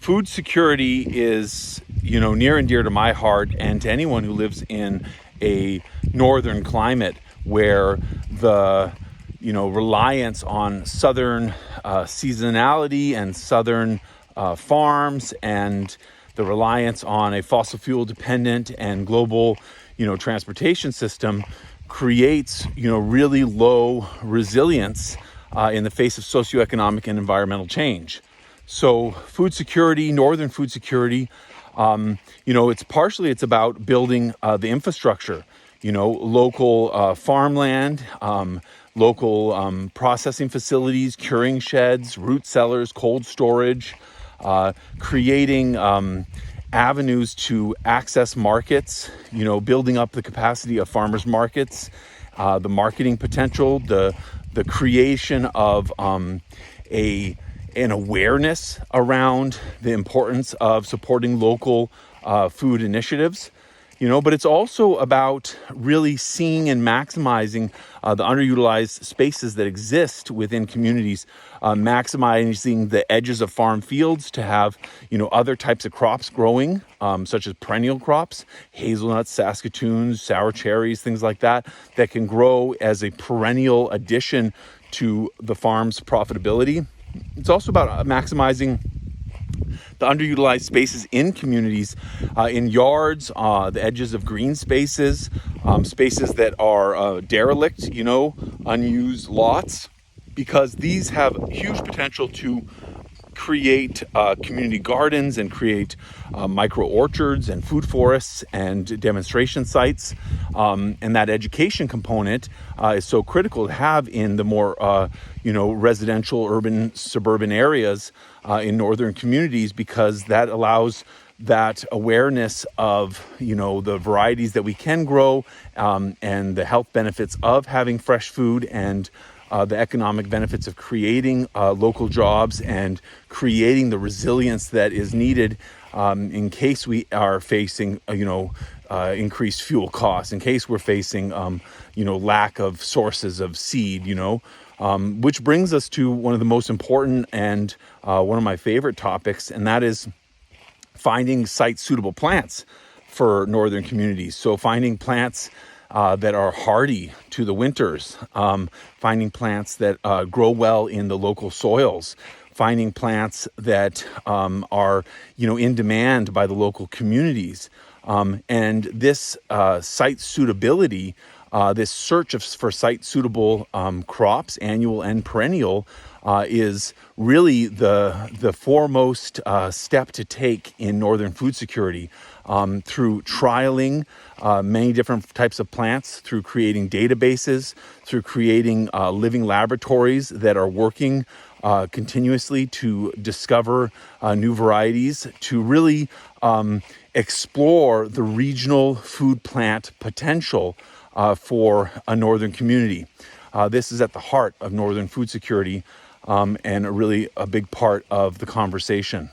Food security is, near and dear to my heart and to anyone who lives in a northern climate where the, reliance on southern seasonality and southern farms and the reliance on a fossil fuel dependent and global, transportation system creates, really low resilience in the face of socioeconomic and environmental change. So food security, northern food security, it's about building the infrastructure, local farmland, local processing facilities, curing sheds, root cellars, cold storage, creating avenues to access markets, building up the capacity of farmers markets, the marketing potential, the creation of an awareness around the importance of supporting local food initiatives, but it's also about really seeing and maximizing the underutilized spaces that exist within communities, maximizing the edges of farm fields to have, other types of crops growing, such as perennial crops, hazelnuts, saskatoons, sour cherries, things like that can grow as a perennial addition to the farm's profitability. It's also about maximizing the underutilized spaces in communities, in yards, the edges of green spaces, spaces that are derelict, unused lots, because these have huge potential to create community gardens and create micro orchards and food forests and demonstration sites. And that education component is so critical to have in the more, residential, urban, suburban areas in northern communities, because that allows that awareness of, the varieties that we can grow, and the health benefits of having fresh food, and the economic benefits of creating local jobs and creating the resilience that is needed in case we are facing, increased fuel costs, in case we're facing, lack of sources of seed, which brings us to one of the most important and one of my favorite topics, and that is finding site-suitable plants for northern communities. So finding plants that are hardy to the winters, finding plants that grow well in the local soils, finding plants that are, in demand by the local communities. And this site suitability, this search for site-suitable crops, annual and perennial, is really the foremost step to take in northern food security, through trialing many different types of plants, through creating databases, through creating living laboratories that are working continuously to discover new varieties, to really explore the regional food plant potential for a northern community. This is at the heart of northern food security, and really a big part of the conversation.